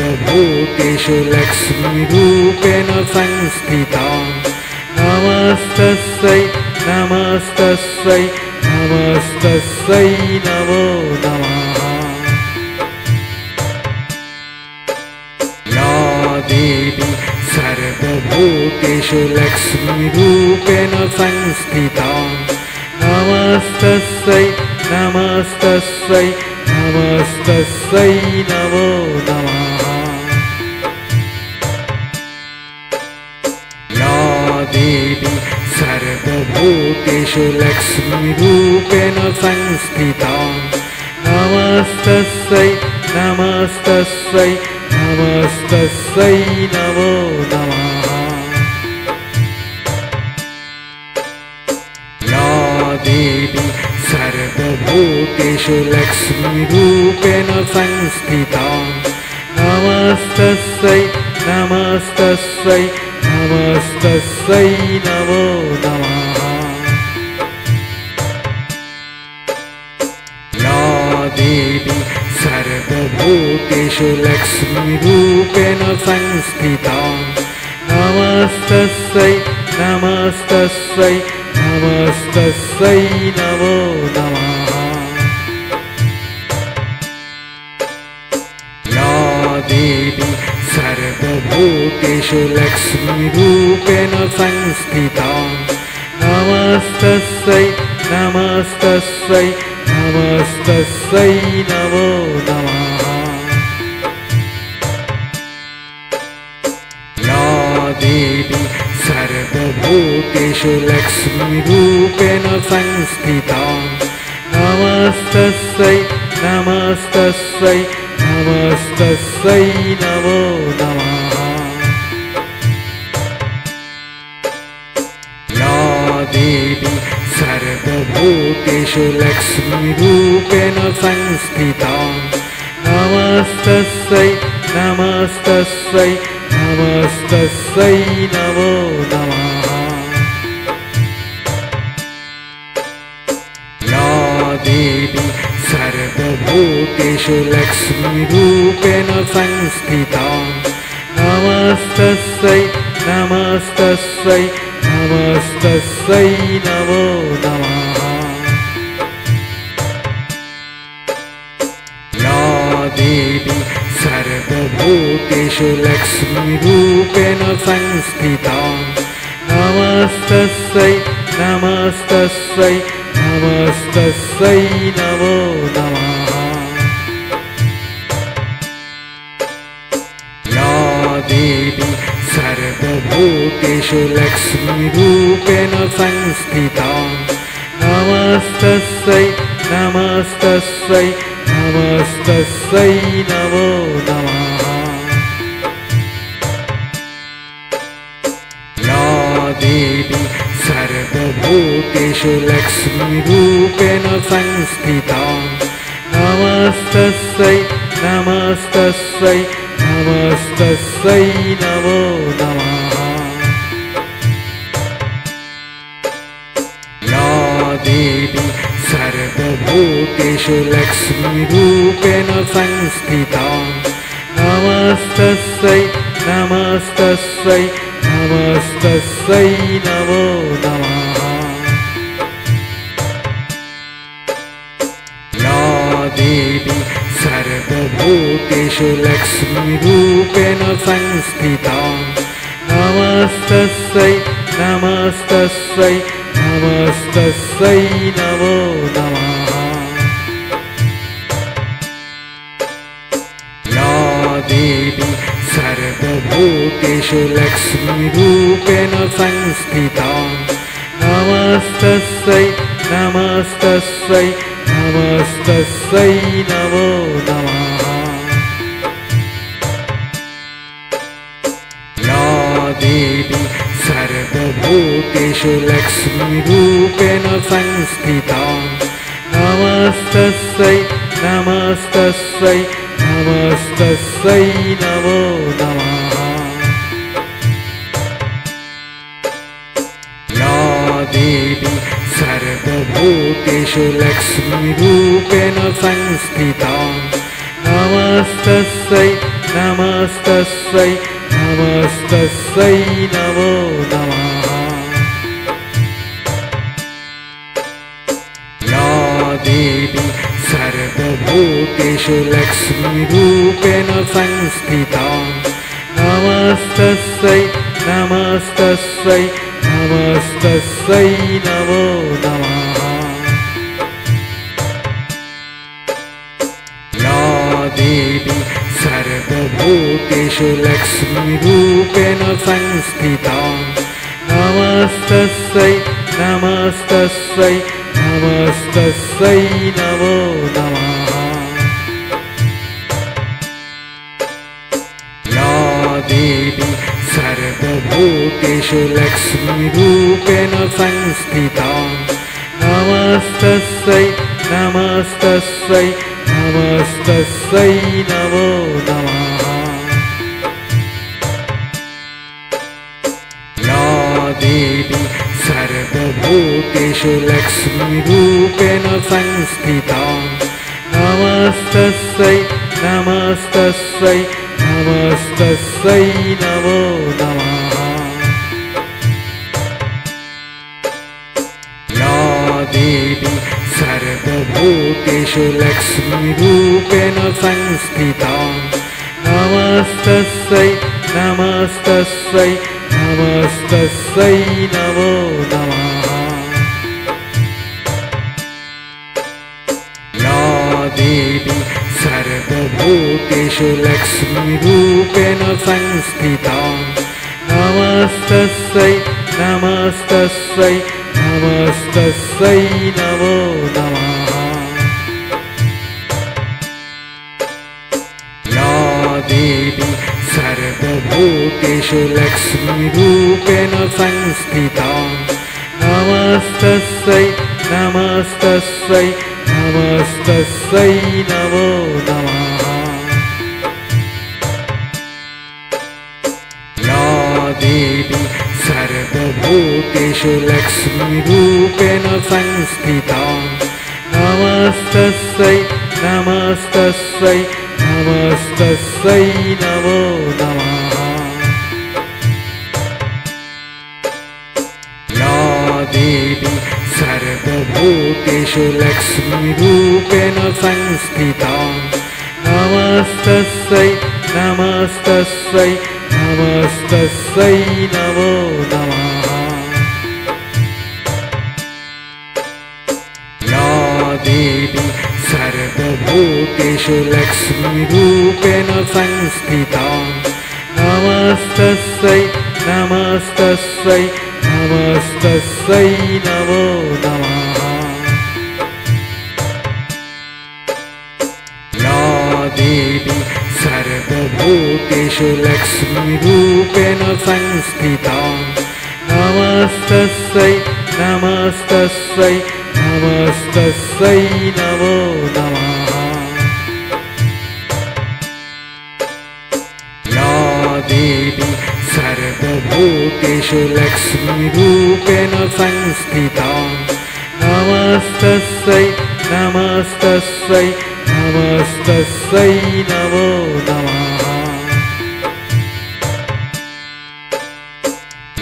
सर्वभूतेषु लक्ष्मीरूपेण संस्थिता नमस्तस्यै नमस्तस्यै नमस्तस्यै नमो नमः। या देवी सर्वभूतेषु लक्ष्मीरूपेण संस्थिता नमस्तस्यै नमस्तस्यै नमस्तस्यै नमो नमः। या देवी सर्वभूतेषु लक्ष्मीरूपेण संस्थिता नमस्तस्यै नमस्तस्यै नमस्तस्यै नमो नमः। या देवी सर्वभूतेषु लक्ष्मीरूपेण संस्थिता नमस्तस्यै नमस्तस्यै नमस्तस्यै नमो नमः। या देवी सर्वभूतेषु लक्ष्मीरूपेण संस्थिता नमस्तस्यै नमस्तस्यै नमस्तस्यै नमो नमः। या देवी सर्वभूतेषु लक्ष्मीरूपेण संस्थिता नमस्तस्यै नमस्तस्यै नमस्तस्यै नमो नमः। या देवी सर्वभूतेषु लक्ष्मीरूपेण संस्थिता नमस्तस्यै नमस्तस्यै नमस्तस्यै नमो नमः। या देवी सर्वभूतेषु लक्ष्मीरूपेण संस्थिता नमस्तस्यै नमस्तस्यै नमस्तस्यै नमो नमः। या देवी सर्वभूतेषु लक्ष्मीरूपेण संस्थिता नमस्तस्यै नमस्तस्यै नमस्तस्यै नमो नमः। या देवी सर्वभूतेषु लक्ष्मीरूपेण संस्थिता नमस्तस्यै नमस्तस्यै नमस्तस्यै नमो नमः। या देवी सर्वभूतेषु लक्ष्मीरूपेण संस्थिता नमस्तस्यै नमस्तस्यै नमस्तस्यै नमो नमः। या देवी सर्वभूतेषु लक्ष्मीरूपेण संस्थिता नमस्तस्यै नमस्तस्यै नमस्तस्यै नमो नमः। या देवी सर्वभूतेषु लक्ष्मीरूपेण संस्थिता नमस्तस्यै नमस्तस्यै नमस्तस्यै नमो नमः। या देवी सर्वभूतेषु लक्ष्मीरूपेण संस्थिता नमस्तस्यै नमस्तस्यै नमस्तस्यै नमो नमः। या देवी सर्वभूतेषु लक्ष्मीरूपेण संस्थिता नमस्तस्यै नमस्तस्यै नमस्तस्यै नमो नमः। या देवी सर्वभूतेषु लक्ष्मीरूपेण संस्थिता नमस्तस्यै नमस्तस्यै नमस्तस्यै नमो नमः। या देवी सर्वभूतेषु लक्ष्मीरूपेण संस्थिता नमस्तस्यै नमस्तस्यै नमस्तस्यै नमो नमः या देवी सर्वभूतेषु लक्ष्मीरूपेण संस्थिता नमस्तस्यै नमस्तस्यै नमस्तस्यै नमो नमः या देवी सर्वभूतेषु लक्ष्मीरूपेण संस्थिता नमस्तस्यै नमस्तस्यै नमस्तस्यै नमो नमः या देवी सर्वभूतेषु लक्ष्मीरूपेण संस्थिता नमस्तस्यै नमस्तस्यै नमस्तस्यै नमो नमः या देवी सर्वभूतेषु लक्ष्मीरूपेण संस्थिता नमस्तस्यै नमस्तस्यै नमस्तस्यै नमो नमः या देवी सर्वभूतेषु लक्ष्मीरूपेण संस्थिता नमस्तस्यै नमस्तस्यै नमस्तस्यै नमो नमः या देवी सर्वभूतेषु लक्ष्मीरूपेण संस्थिता नमस्तस्यै नमस्तस्यै नमस्तस्यै नमो नमः या देवी सर्वभूतेषु लक्ष्मीरूपेण संस्थिता नमस्तस्यै नमस्तस्यै नमस्तस्यै नमो नमः या देवी सर्वभूतेषु लक्ष्मीरूपेण संस्थिता नमस्तस्यै नमस्तस्यै नमस्तस्यै नमो नमः या देवी सर्वभूतेषु लक्ष्मीरूपेण संस्थिता नमस्तस्यै नमस्तस्यै नमस्तस्यै नमो नमः या देवी सर्वभूतेषु लक्ष्मीरूपेण संस्थिता नमस्तस्यै नमस्तस्यै नमस्तस्यै नमो नमः या देवी सर्वभूतेषु लक्ष्मीरूपेण संस्थिता नमस्तस्यै नमस्तस्यै नमस्तस्यै नमो नमः या देवी सर्वभूतेषु लक्ष्मीरूपेण संस्थिता नमस्तस्यै नमस्तस्यै नमस्तस्यै नमो नमः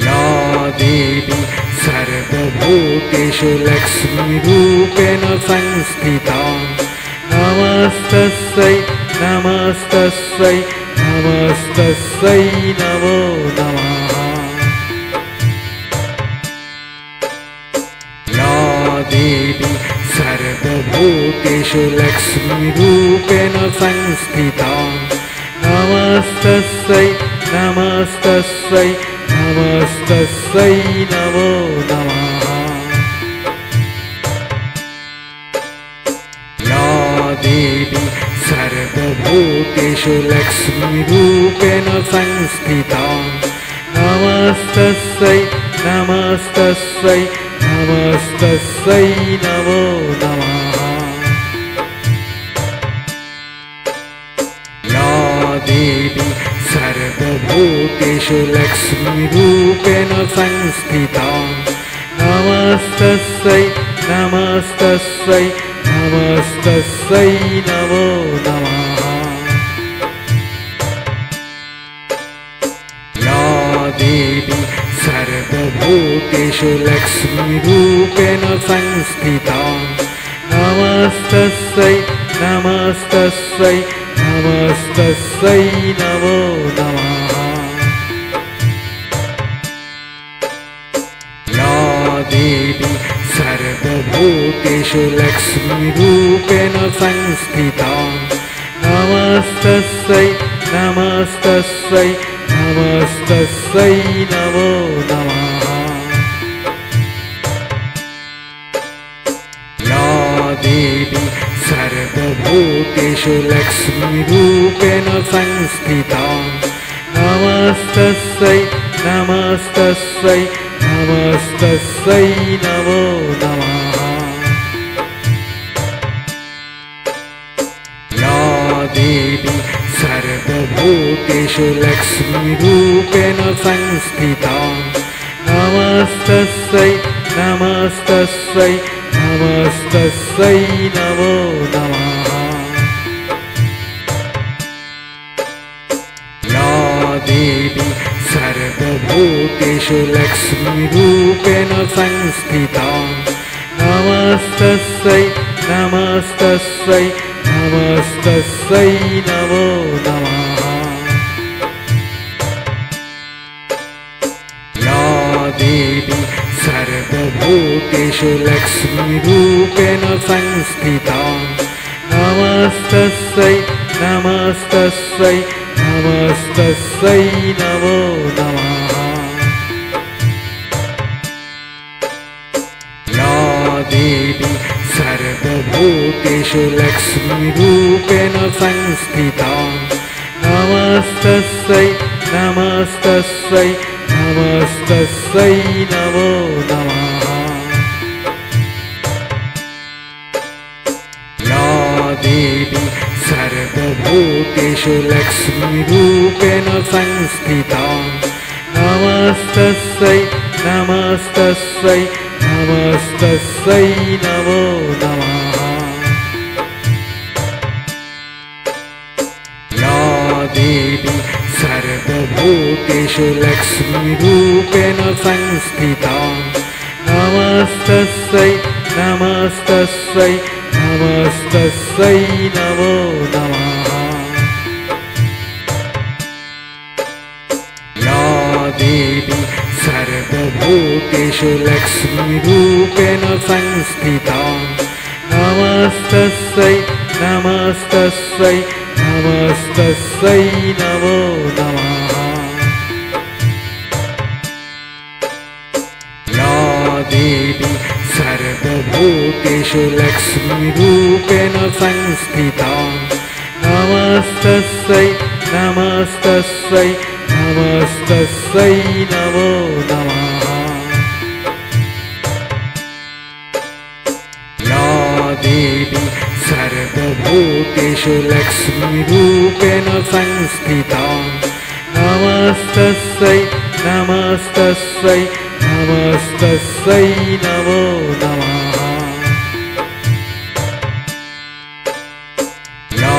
या देवी सर्वभूतेषु लक्ष्मीरूपेण संस्थिता नमस्तस्यै नमस्तस्यै नमस्तस्यै नमो नमः या देवी सर्वभूतेषु लक्ष्मीरूपेण संस्थिता नमस्तस्यै नमस्तस्यै नमस्तस्यै नमो नमः या देवी सर्वभूतेषु लक्ष्मीरूपेण संस्थिता नमस्तस्यै नमस्तस्यै नमस्तस्यै नमो नमः या देवी सर्वभूतेषु लक्ष्मीरूपेण संस्थिता नमस्तस्यै नमस्तस्यै नमस्तस्यै नमो नमः देवी सर्वभूतेषु लक्ष्मीरूपेण संस्थिता नमस्तस्यै नमस्तस्यै नमस्तस्यै नमो नमः या देवी सर्वभूतेषु लक्ष्मीरूपेण संस्थिता नमस्तस्यै नमस्तस्यै नमस्तस्यै नमो नमः या देवी सर्वभूतेषु लक्ष्मीरूपेण संस्थिता नमस्तस्यै नमस्तस्यै नमस्तस्यै नमो नमः या देवी सर्वभूतेषु लक्ष्मीरूपेण संस्थिता नमस्तस्यै नमस्तस्यै नमस्तस्यै नमो नमः या देवी सर्वभूतेषु लक्ष्मीरूपेण संस्थिता नमस्तस्यै नमस्तस्यै नमस्तस्यै नमो नमः या देवी सर्वभूतेषु लक्ष्मीरूपेण संस्थिता नमस्तस्यै नमस्तस्यै नमस्तस्यै नमो नमः या देवी सर्वभूतेषु लक्ष्मीरूपेण संस्थिता नमस्तस्यै नमस्तस्यै नमस्तस्यै नमो नमः या देवी सर्वभूतेषु लक्ष्मीरूपेण संस्थिता नमस्तस्यै नमस्तस्यै नमस्तस्यै नमो नमः या देवी सर्वभूतेषु लक्ष्मीरूपेण संस्थिता नमस्तस्यै नमस्तस्यै नमस्तस्यै नमो नमः या देवी सर्वभूतेषु लक्ष्मीरूपेण संस्थिता नमस्तस्यै नमस्तस्यै नमस्तस्यै नमो नमः या देवी सर्वभूतेषु लक्ष्मीरूपेण संस्थिता नमस्तस्यै नमस्तस्यै नमस्तस्यै नमो नमः या देवी सर्वभूतेषु लक्ष्मीरूपेण संस्थिता नमस्तस्यै नमस्तस्यै नमस्तस्यै नमो नमः या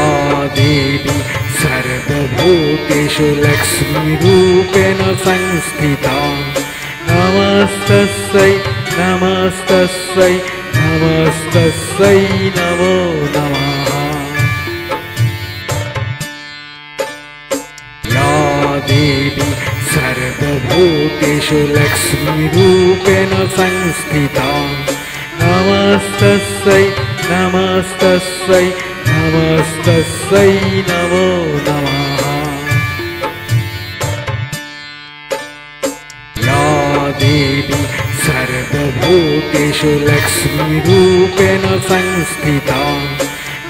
देवी सर्वभूतेषु लक्ष्मीरूपेण संस्थिता नमस्तस्यै नमस्तस्यै नमस्तस्यै नमो नमः या देवी सर्वभूतेषु लक्ष्मीरूपेण संस्थिता नमस्तस्यै नमस्तस्यै नमस्तस्यै नमो नमः या देवी सर्वभूतेषु लक्ष्मीरूपेण संस्थिता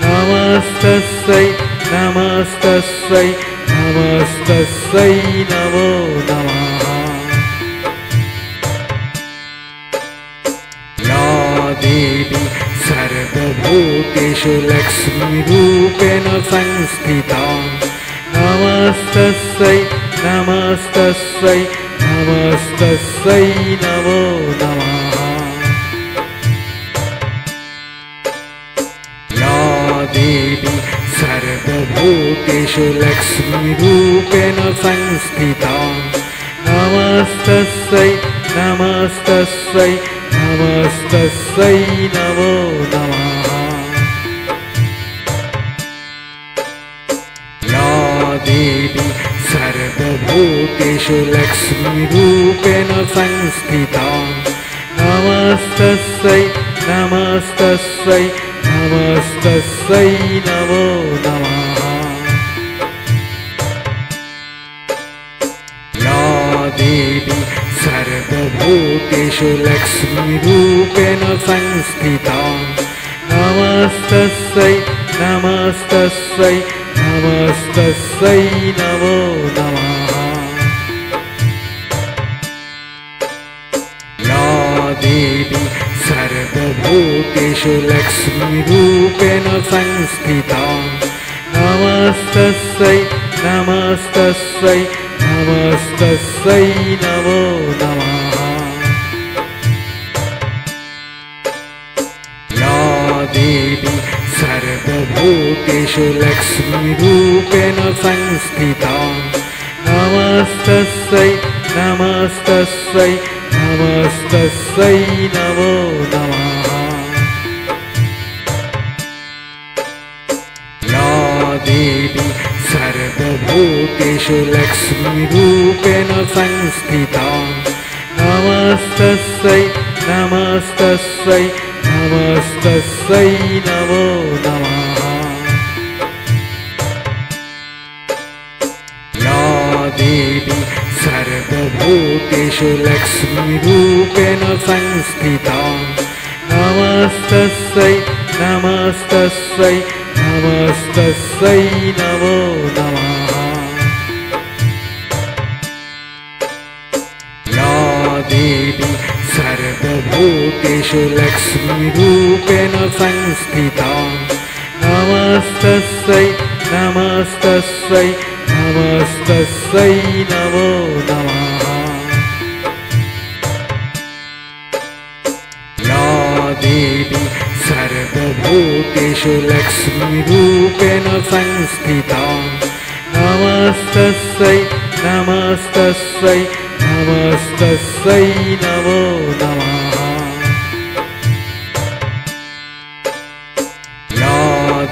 नमस्तस्यै नमस्तस्यै नमस्तस्यै नमो नमः या देवी सर्वभूतेषु लक्ष्मीरूपेण संस्थिता नमस्तस्यै नमस्तस्यै नमस्तस्यै नमो नमः या देवी सर्वभूतेषु लक्ष्मीरूपेण संस्थिता नमस्तस्यै नमस्तस्यै नमस्तस्यै नमस्तस्यै नमो नमः या देवी सर्वभूतेषु लक्ष्मीरूपेण संस्थिता नमस्तस्यै नमस्तस्यै नमस्तस्यै नमो नमः या देवी सर्वभूतेषु लक्ष्मीरूपेण संस्थिता नमस्तस्यै नमस्तस्यै नमस्तस्यै नमो नमः या देवी सर्वभूतेषु लक्ष्मीरूपेण संस्थिता नमस्तस्यै नमस्तस्यै नमस्तस्यै नमो नमः या देवी सर्वभूतेषु लक्ष्मीरूपेण संस्थिता नमस्तस्यै नमस्तस्यै नमस्तस्यै नमो नमः या देवी सर्वभूतेषु लक्ष्मीरूपेण संस्थिता नमस्तस्यै नमस्तस्यै नमस्तस्यै नमो नमः या देवी सर्वभूतेषु लक्ष्मीरूपेण संस्थिता नमस्तस्यै नमस्तस्यै नमस्तस्यै नमो नमः या देवी सर्वभूतेषु लक्ष्मीरूपेण संस्थिता नमस्तस्यै नमस्तस्यै नमस्तस्यै नमो नमः या देवी सर्वभूतेषु लक्ष्मीरूपेण संस्थिता नमस्तस्यै नमस्तस्यै नमस्तस्यै नमो नमः या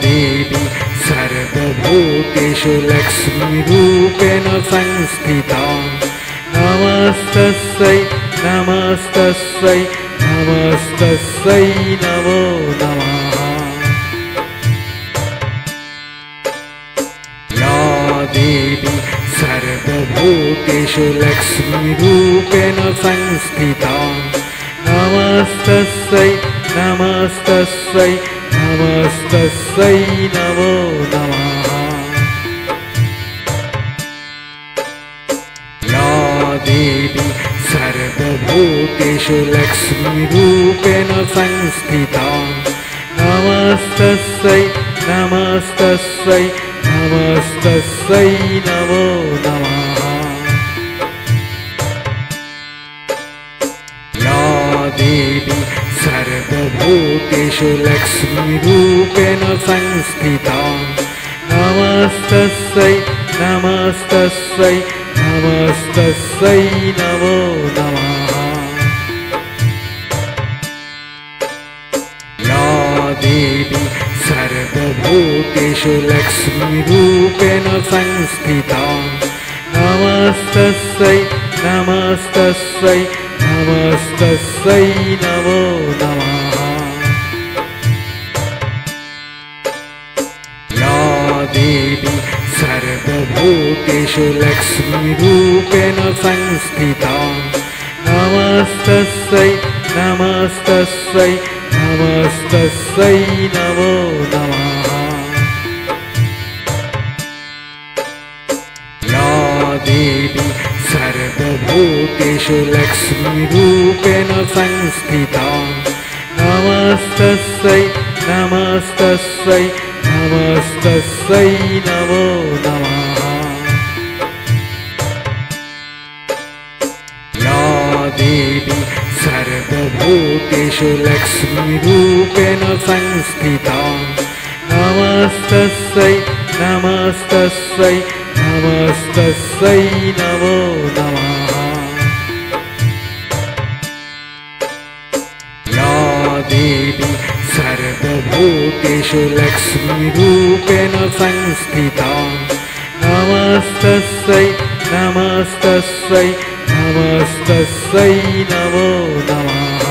देवी सर्वभूतेषु लक्ष्मीरूपेण संस्थिता नमस्तस्यै नमस्तस्यै नमस्तस्यै नमो नमः या देवी सर्वभूतेषु लक्ष्मीरूपेण संस्थिता नमस्तस्यै नमस्तस्यै नमस्तस्यै नमो नमः या देवी सर्वभूतेषु लक्ष्मीरूपेण संस्थिता नमस्तस्यै नमस्तस्यै नमस्तस्यै नमो नमः या देवी सर्वभूतेषु लक्ष्मीरूपेण संस्थिता नमस्तस्यै नमस्तस्यै नमस्तस्यै नमो नमः या देवी सर्वभूतेषु लक्ष्मीरूपेण संस्थिता नमस्तस्यै नमस्तस्यै नमस्तस्यै नमो नमः या देवी सर्वभूतेषु लक्ष्मीरूपेण संस्थिता नमस्तस्यै नमस्तस्यै नमस्तस्यै नमो नमः या देवी सर्वभूतेषु लक्ष्मीरूपेण संस्थिता नमस्तस्यै नमस्तस्यै नमस्तस्यै नमो नमः या देवी सर्वभूतेषु लक्ष्मीरूपेण संस्थिता नमस्तस्यै नमस्तस्यै नमस्तस्यै नमो नमः सर्वभूतेषु लक्ष्मीरूपेण संस्थिता नमस्तस्यै नमस्तस्यै नमस्तस्यै नमो नमः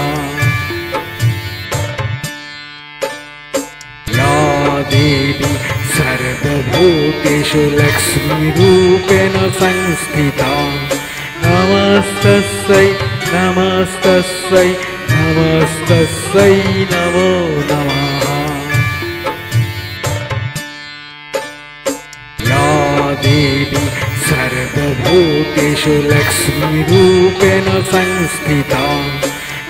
या देवी सर्वभूतेषु लक्ष्मीरूपेण संस्थिता नमस्तस्यै नमस्तस्यै नमस्तस्यै नमो नमः या देवी सर्वभूतेषु लक्ष्मीरूपेण संस्थिता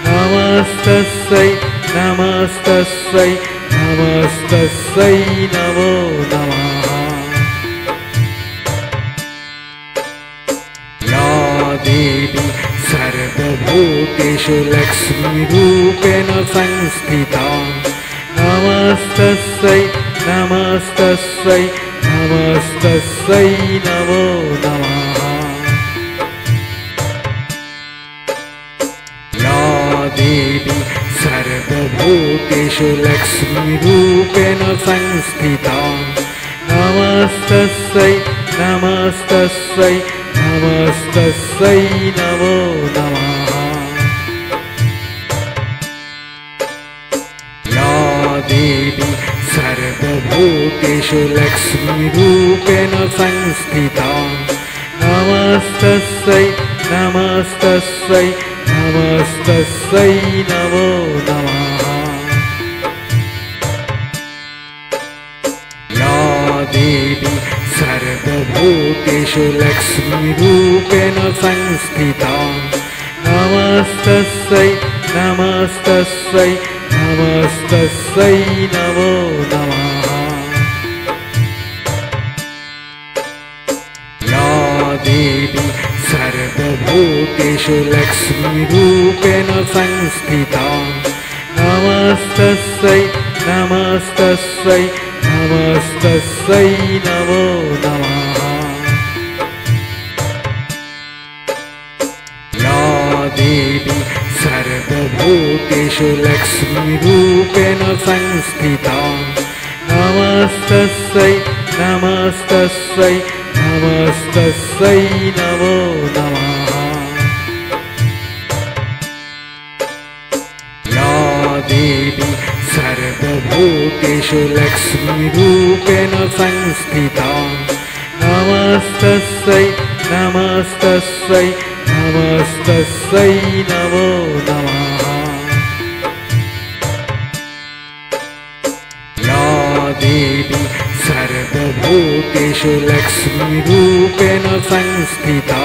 नमस्तस्यै नमस्तस्यै नमस्तस्यै नमो नमः या देवी सर्वभूतेषु लक्ष्मीरूपेण संस्थिता नमस्तस्यै नमस्तस्यै नमस्तस्यै नमो नमः या देवी सर्वभूतेषु लक्ष्मीरूपेण संस्थिता नमस्तस्यै नमस्तस्यै नमस्तस्यै नमो नमः या देवी सर्वभूतेषु लक्ष्मीरूपेण संस्थिता नमस्तस्यै नमस्तस्यै नमस्तस्यै नमो नमः या देवी सर्वभूतेषु लक्ष्मीरूपेण संस्थिता नमस्तस्यै नमस्तस्यै नमस्तस्यै नमो नमः या देवी सर्वभूतेषु लक्ष्मीरूपेण संस्थिता नमस्तस्यै नमस्तस्यै नमस्तस्यै नमो नमः या देवी सर्वभूतेषु लक्ष्मीरूपेण संस्थिता नमस्तस्यै नमस्तस्यै नमस्तस्यै नमो नमः या देवी सर्वभूतेषु लक्ष्मीरूपेण संस्थिता नमस्तस्यै नमस्तस्यै नमस्तस्यै नमो नमः या देवी सर्वभूतेषु लक्ष्मीरूपेण संस्थिता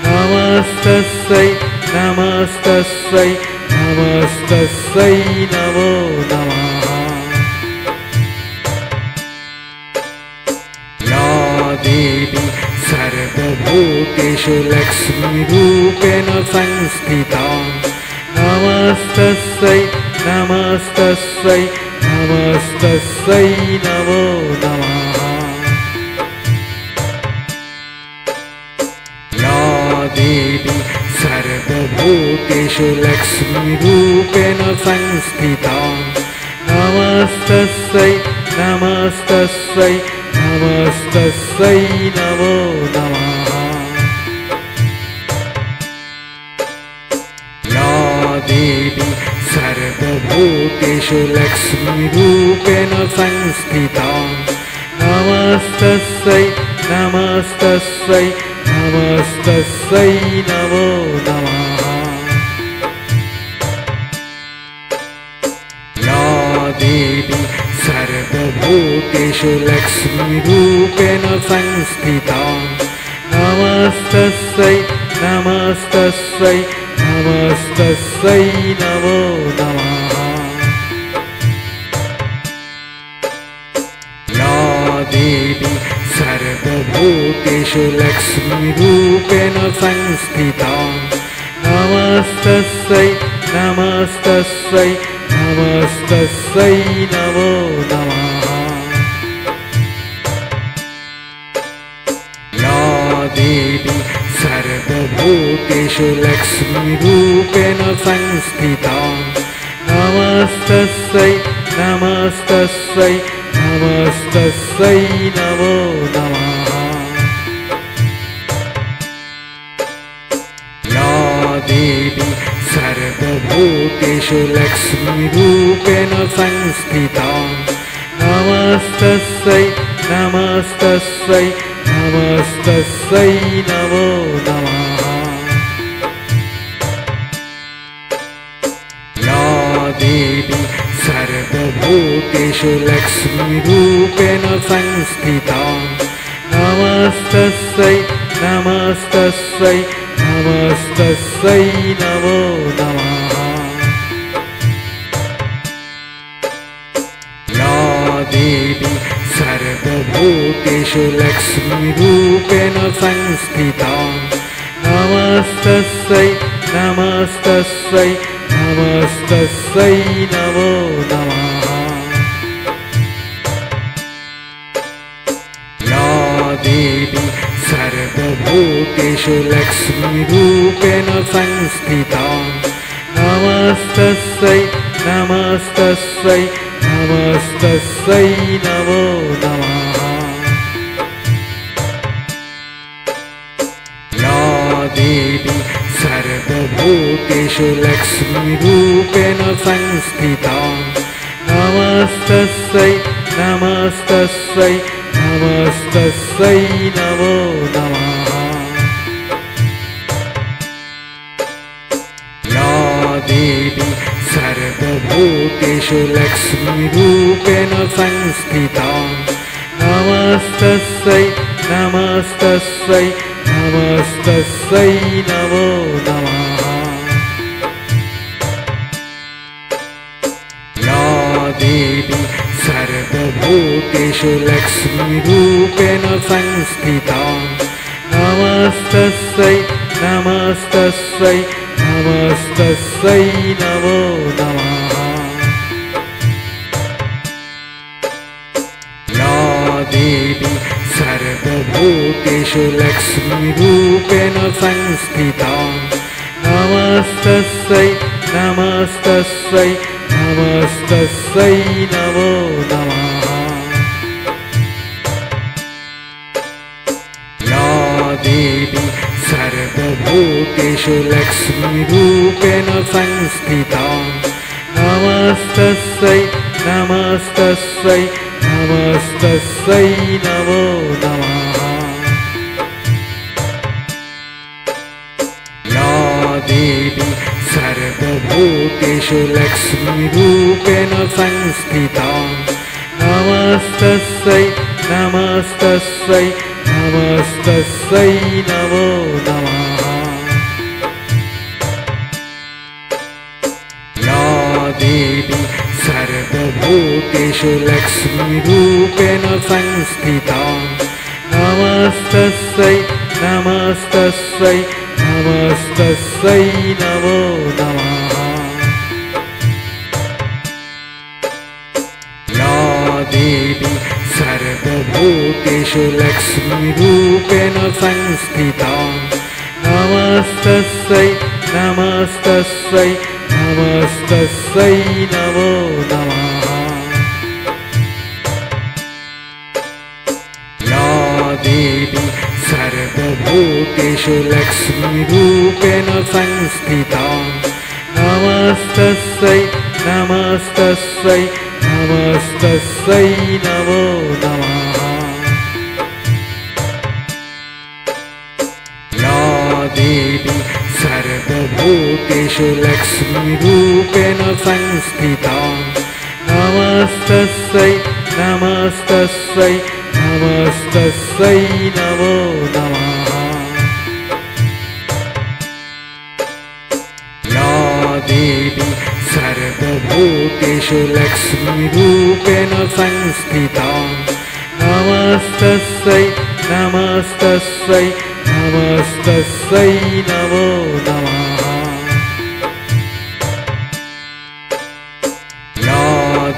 नमस्तस्यै नमस्तस्यै नमस्तस्यै नमो नमः या देवी सर्वभूतेषु लक्ष्मीरूपेण संस्थिता नमस्तस्यै नमस्तस्यै नमस्तस्यै नमो नमः या देवी सर्वभूतेषु लक्ष्मीरूपेण संस्थिता नमस्तस्यै नमस्तस्यै नमस्तस्यै नमो नमः या देवी सर्वभूतेषु लक्ष्मीरूपेण संस्थिता नमस्तस्यै नमस्तस्यै नमस्तस्यै नमो नमः या देवी सर्वभूतेषु लक्ष्मीरूपेण संस्थिता नमस्तस्यै नमस्तस्यै नमस्तस्यै नमो नमः या देवी सर्वभूतेषु लक्ष्मीरूपेण संस्थिता नमस्तस्यै नमस्तस्यै नमस्तस्यै नमो नमः या देवी सर्वभूतेषु लक्ष्मीरूपेण संस्थिता नमस्तस्यै नमस्तस्यै नमस्तस्यै नमो नमः या देवी सर्वभूतेषु लक्ष्मीरूपेण संस्थिता नमस्तस्यै नमस्तस्यै नमस्तस्यै नमो नमः या देवी सर्वभूतेषु लक्ष्मीरूपेण संस्थिता नमस्तस्यै नमस्तस्यै नमस्तस्यै नमो नमः या देवी सर्वभूतेषु लक्ष्मीरूपेण संस्थिता नमस्तस्यै नमस्तस्यै नमस्तस्यै नमो नमः या देवी सर्वभूतेषु लक्ष्मीरूपेण संस्थिता नमस्तस्यै नमस्तस्यै नमस्तस्यै नमो नमः या देवी सर्वभूतेषु लक्ष्मीरूपेण संस्थिता नमस्तस्यै नमस्तस्यै नमस्तस्यै नमो नमः या देवी सर्वभूतेषु लक्ष्मीरूपेण संस्थिता नमस्तस्यै नमस्तस्यै नमस्तस्यै नमो नमः या देवी सर्वभूतेषु लक्ष्मीरूपेण संस्थिता नमस्तस्यै नमस्तस्यै नमस्तस्यै नमो नमः या देवी सर्वभूतेषु लक्ष्मीरूपेण संस्थिता नमस्तस्यै नमस्तस्यै नमस्तस्यै नमो नमः या देवी सर्वभूतेषु लक्ष्मीरूपेण संस्थिता नमस्तस्यै नमस्तस्यै नमस्तस्यै नमो नमः या देवी सर्वभूतेषु लक्ष्मीरूपेण संस्थिता नमस्तस्यै नमस्तस्यै नमस्तस्यै नमो नमः या देवी सर्वभूतेषु लक्ष्मीरूपेण संस्थिता नमस्तस्यै नमस्तस्यै नमस्तस्यै नमो नमः या देवी सर्वभूतेषु लक्ष्मीरूपेण संस्थिता नमस्तस्यै नमस्तस्यै नमस्तस्यै नमो नमः या देवी सर्वभूतेषु लक्ष्मीरूपेण संस्थिता नमस्तस्यै नमस्तस्यै नमस्तस्यै नमो नमः या देवी सर्वभूतेषु लक्ष्मीरूपेण संस्थिता नमस्तस्यै नमस्तस्यै नमस्तस्यै नमो नमः या देवी सर्वभूतेषु लक्ष्मीरूपेण संस्थिता नमस्तस्यै नमस्तस्यै नमस्तस्यै नमो नमः या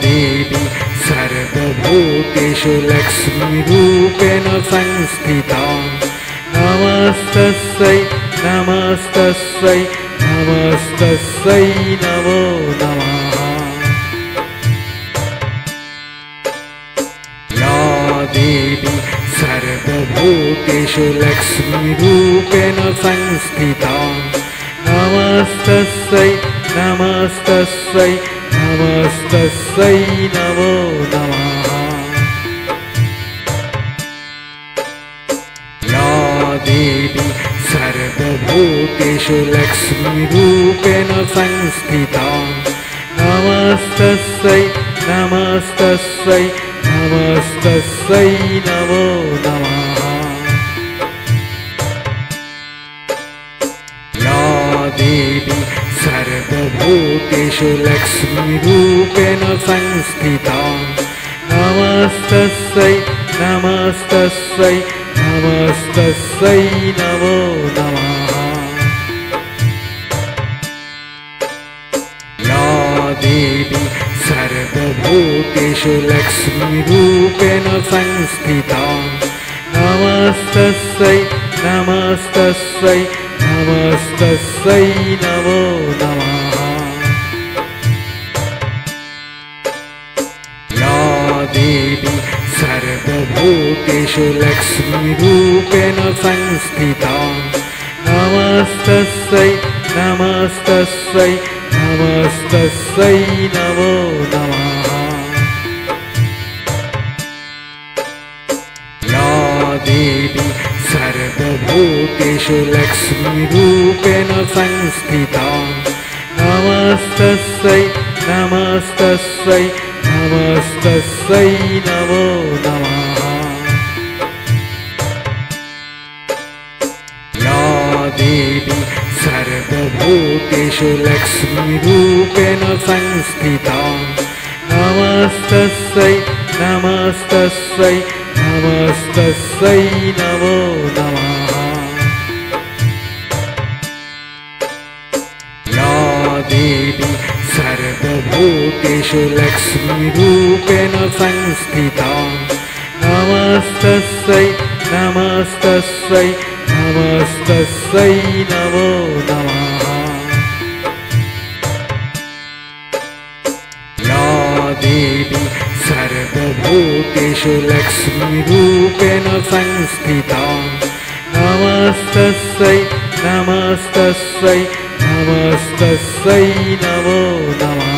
देवी सर्वभूतेषु लक्ष्मीरूपेण संस्थिता नमस्तस्यै नमस्तस्यै नमस्तस्यै नमो नमः देवी सर्वभूतेषु लक्ष्मीरूपेण संस्थिता नमस्तस्यै नमस्तस्यै नमस्तस्यै नमो नमः या देवी सर्वभूतेषु लक्ष्मीरूपेण संस्थिता नमस्तस्यै नमस्तस्यै नमस्तस्यै नमो नमः या देवी सर्वभूतेषु लक्ष्मीरूपेण संस्थिता नमस्तस्यै नमस्तस्यै नमस्तस्यै नमो नमः या देवी सर्वभूतेषु लक्ष्मीरूपेण संस्थिता नमस्तस्यै नमस्तस्यै नमस्तस्यै नमो नमः या देवी सर्वभूतेषु लक्ष्मीरूपेण संस्थिता नमस्तस्यै नमस्तस्यै नमस्तस्यै नमो नमः या देवी सर्वभूतेषु लक्ष्मीरूपेण संस्थिता नमस्तस्यै नमस्तस्यै नमस्तस्यै नमो नमः या देवी सर्वभूतेषु लक्ष्मीरूपेण संस्थिता नमस्तस्यै नमस्तस्यै नमस्तस्यै नमो नमः या देवी सर्वभूतेषु लक्ष्मीरूपेण संस्थिता नमस्तस्यै नमस्तस्यै नमस्तस्यै नमो नमः या देवी सर्वभूतेषु लक्ष्मीरूपेण संस्थिता नमस्तस्यै नमस्तस्यै नमस्तस्यै नमो नमः